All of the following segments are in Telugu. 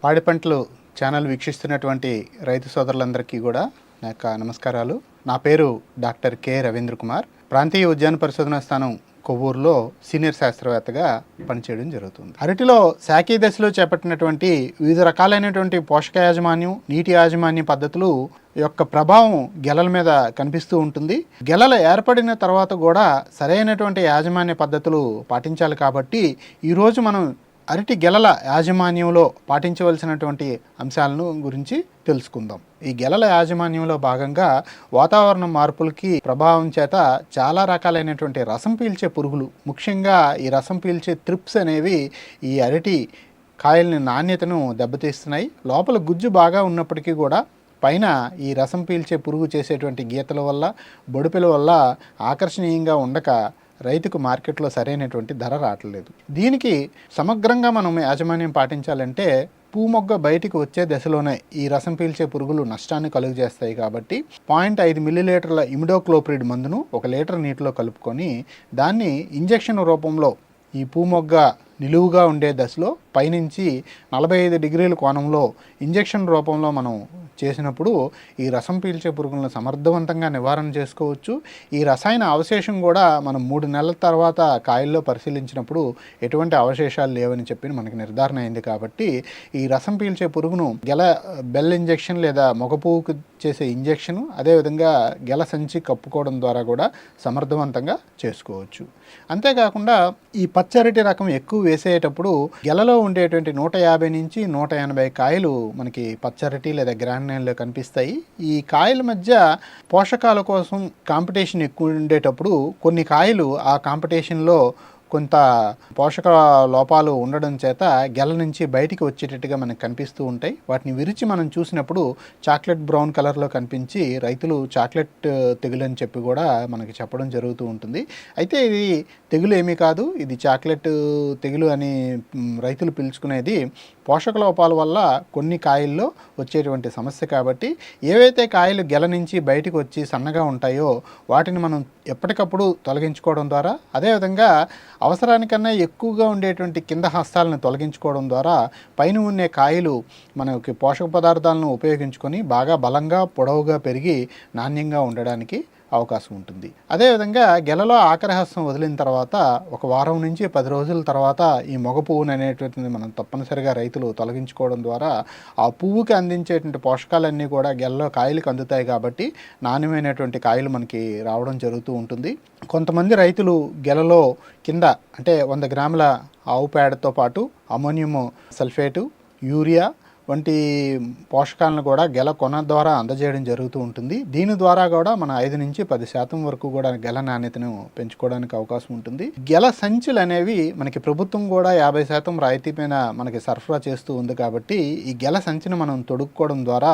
పాడి పంటలు ఛానల్ వీక్షిస్తున్నటువంటి రైతు సోదరులందరికీ కూడా నా యొక్క నమస్కారాలు. నా పేరు డాక్టర్ కె రవీంద్ర కుమార్. ప్రాంతీయ ఉద్యాన పరిశోధనా స్థానం కొవ్వూరులో సీనియర్ శాస్త్రవేత్తగా పనిచేయడం జరుగుతుంది. అరటిలో శాఖీ దశలో చేపట్టినటువంటి వివిధ రకాలైనటువంటి పోషక యాజమాన్యం, నీటి యాజమాన్య పద్ధతులు యొక్క ప్రభావం గెలల మీద కనిపిస్తూ ఉంటుంది. గెలలు ఏర్పడిన తర్వాత కూడా సరైనటువంటి యాజమాన్య పద్ధతులు పాటించాలి. కాబట్టి ఈరోజు మనం అరటి గెలల యాజమాన్యంలో పాటించవలసినటువంటి అంశాలను గురించి తెలుసుకుందాం. ఈ గెలల యాజమాన్యంలో భాగంగా వాతావరణ మార్పులకి ప్రభావం చేత చాలా రకాలైనటువంటి రసం పీల్చే పురుగులు, ముఖ్యంగా ఈ రసం పీల్చే త్రిప్స్ అనేవి ఈ అరటి కాయల్ని నాణ్యతను దెబ్బతీస్తున్నాయి. లోపల గుజ్జు బాగా ఉన్నప్పటికీ కూడా పైన ఈ రసం పీల్చే పురుగు చేసేటువంటి గీతల వల్ల, బొడిపెల వల్ల ఆకర్షణీయంగా ఉండక రైతుకు మార్కెట్లో సరైనటువంటి ధర రావట్లేదు. దీనికి సమగ్రంగా మనం యాజమాన్యం పాటించాలంటే పూమొగ్గ బయటికి వచ్చే దశలోనే ఈ రసం పీల్చే పురుగులు నష్టాన్ని కలుగజేస్తాయి. కాబట్టి 0.5 మిల్లీలీటర్ల ఇమిడోక్లోప్రిడ్ మందును 1 లీటర్ నీటిలో కలుపుకొని దాన్ని ఇంజెక్షన్ రూపంలో ఈ పూమొగ్గ నిలువుగా ఉండే దశలో పైనుంచి 45 డిగ్రీల కోణంలో ఇంజెక్షన్ రూపంలో మనం చేసినప్పుడు ఈ రసం పీల్చే పురుగులను సమర్థవంతంగా నివారణ చేసుకోవచ్చు. ఈ రసాయన అవశేషం కూడా మనం 3 నెలల తర్వాత కాయల్లో పరిశీలించినప్పుడు ఎటువంటి అవశేషాలు లేవని చెప్పి మనకి నిర్ధారణ అయింది. కాబట్టి ఈ రసం పీల్చే పురుగును బెల్ ఇంజెక్షన్ లేదా మొగపువ్వుకు చేసే ఇంజెక్షన్, అదేవిధంగా గెల సంచి కప్పుకోవడం ద్వారా కూడా సమర్థవంతంగా చేసుకోవచ్చు. అంతేకాకుండా ఈ పచ్చరటి రకం ఎక్కువ వేసేటప్పుడు గెలలో ఉండేటువంటి 150 నుంచి 180 కాయలు మనకి పచ్చరటి లేదా గ్రాండ్ కనిపిస్తాయి. ఈ కాయల మధ్య పోషకాల కోసం కాంపిటీషన్ ఎక్కువ ఉండేటప్పుడు కొన్ని కాయలు ఆ కాంపిటీషన్లో కొంత పోషక లోపాలు ఉండడం చేత గెల నుంచి బయటికి వచ్చేటట్టుగా మనకు కనిపిస్తూ ఉంటాయి. వాటిని విరిచి మనం చూసినప్పుడు చాక్లెట్ బ్రౌన్ కలర్లో కనిపించి రైతులు చాక్లెట్ తెగులు అని చెప్పి కూడా మనకి చెప్పడం జరుగుతూ ఉంటుంది. అయితే ఇది తెగులు ఏమీ కాదు, ఇది చాక్లెట్ తెగులు అని రైతులు పిలుచుకునేది పోషక లోపాల వల్ల కొన్ని కాయల్లో వచ్చేటువంటి సమస్య. కాబట్టి ఏవైతే కాయలు గెల నుంచి బయటకు వచ్చి సన్నగా ఉంటాయో వాటిని మనం ఎప్పటికప్పుడు తొలగించుకోవడం ద్వారా, అదేవిధంగా అవసరానికన్నా ఎక్కువగా ఉండేటువంటి కింద హస్తాలను తొలగించుకోవడం ద్వారా పైన ఉండే కాయలు మనకి పోషక పదార్థాలను ఉపయోగించుకొని బాగా బలంగా పొడవుగా పెరిగి నాణ్యంగా ఉండడానికి అవకాశం ఉంటుంది. అదేవిధంగా గెలలో ఆఖరి హస్తం వదిలిన తర్వాత 1 వారం నుంచి 10 రోజుల తర్వాత ఈ మొగ పువ్వును అనేటువంటిది మనం తప్పనిసరిగా రైతులు తొలగించుకోవడం ద్వారా ఆ పువ్వుకి అందించేటువంటి పోషకాలన్నీ కూడా గెలలో కాయలకు అందుతాయి. కాబట్టి నాణ్యమైనటువంటి కాయలు మనకి రావడం జరుగుతూ ఉంటుంది. కొంతమంది రైతులు గెలలో కింద అంటే 100 గ్రాముల ఆవు పేడతో పాటు అమోనియం సల్ఫేటు, యూరియా వంటి పోషకాలను కూడా గెల కొన ద్వారా అందజేయడం జరుగుతూ ఉంటుంది. దీని ద్వారా కూడా మన 5 నుంచి 10% వరకు కూడా గెల నాణ్యతను పెంచుకోవడానికి అవకాశం ఉంటుంది. గెల సంచులు అనేవి మనకి ప్రభుత్వం కూడా 50% రాయితీ పైన మనకి సరఫరా చేస్తూ ఉంది. కాబట్టి ఈ గెల సంచిని మనం తొడుక్కోవడం ద్వారా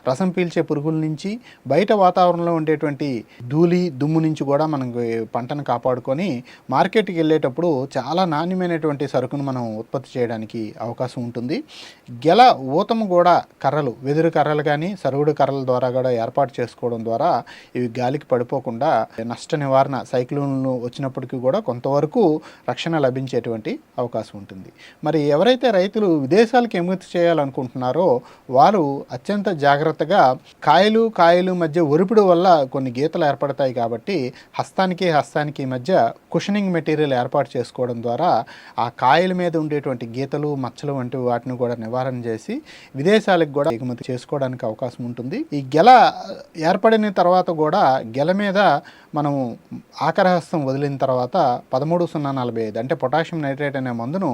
రసం పీల్చే పురుగుల నుంచి, బయట వాతావరణంలో ఉండేటువంటి ధూళి దుమ్ము నుంచి కూడా మనకి పంటను కాపాడుకొని మార్కెట్కి వెళ్ళేటప్పుడు చాలా నాణ్యమైనటువంటి సరుకును మనం ఉత్పత్తి చేయడానికి అవకాశం ఉంటుంది. గెల ఊతము కూడా కర్రలు, వెదురు కర్రలు కానీ సరుగుడు కర్రల ద్వారా కూడా ఏర్పాటు చేసుకోవడం ద్వారా ఇవి గాలికి పడిపోకుండా నష్ట నివారణ, సైక్లోన్లు వచ్చినప్పటికీ కూడా కొంతవరకు రక్షణ లభించేటువంటి అవకాశం ఉంటుంది. మరి ఎవరైతే రైతులు విదేశాలకు ఎగుమతి చేయాలనుకుంటున్నారో వారు అత్యంత జాగ్రత్తగా కాయలు మధ్య ఒరిపిడి వల్ల కొన్ని గీతలు ఏర్పడతాయి. కాబట్టి హస్తానికి మధ్య కుషనింగ్ మెటీరియల్ ఏర్పాటు చేసుకోవడం ద్వారా ఆ కాయల మీద ఉండేటువంటి గీతలు, మచ్చలు వంటి వాటిని కూడా నివారణ చేసి విదేశాలకు కూడా ఎగుమతి చేసుకోవడానికి అవకాశం ఉంటుంది. ఈ గెల ఏర్పడిన తర్వాత కూడా గెల మీద మనం ఆకరహస్తం వదిలిన తర్వాత 13,045 అంటే పొటాషియం నైట్రేట్ అనే మందును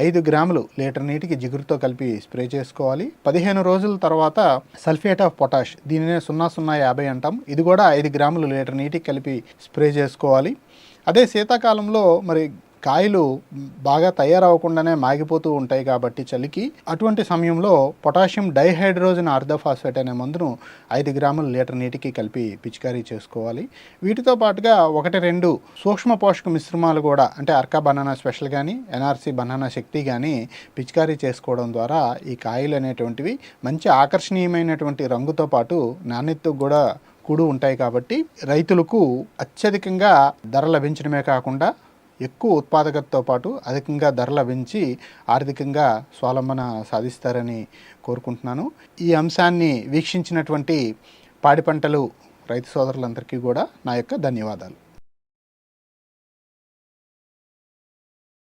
5 గ్రాములు లీటర్ నీటికి జిగురుతో కలిపి స్ప్రే చేసుకోవాలి. 15 రోజుల తర్వాత సల్ఫేట్ ఆఫ్ పొటాష్, దీనినే 0,050 అంటాం, ఇది కూడా 5 గ్రాములు లీటర్ నీటికి కలిపి స్ప్రే చేసుకోవాలి. అదే శీతాకాలంలో మరి కాయలు బాగా తయారవకుండానే మాగిపోతూ ఉంటాయి కాబట్టి చలికి, అటువంటి సమయంలో పొటాషియం డైహైడ్రోజన్ ఆర్థోఫాస్ఫేట్ అనే మందును 5 గ్రాములు లీటర్ నీటికి కలిపి పిచికారీ చేసుకోవాలి. వీటితో పాటుగా 1-2 సూక్ష్మ పోషక మిశ్రమాలు కూడా అంటే అర్కా బనానా స్పెషల్ కానీ, ఎన్ఆర్సీ బనానా శక్తి కానీ పిచికారీ చేసుకోవడం ద్వారా ఈ కాయలు అనేటువంటివి మంచి ఆకర్షణీయమైనటువంటి రంగుతో పాటు నాణ్యతతో కూడా కూడి ఉంటాయి. కాబట్టి రైతులకు అత్యధికంగా ధర లభించడమే కాకుండా ఎక్కువ ఉత్పాదకతతో పాటు అధికంగా ధర లభించి ఆర్థికంగా స్వావలంబన సాధిస్తారని కోరుకుంటున్నాను. ఈ అంశాన్ని వీక్షించినటువంటి పాడి పంటలు రైతు సోదరులందరికీ కూడా నా యొక్క ధన్యవాదాలు.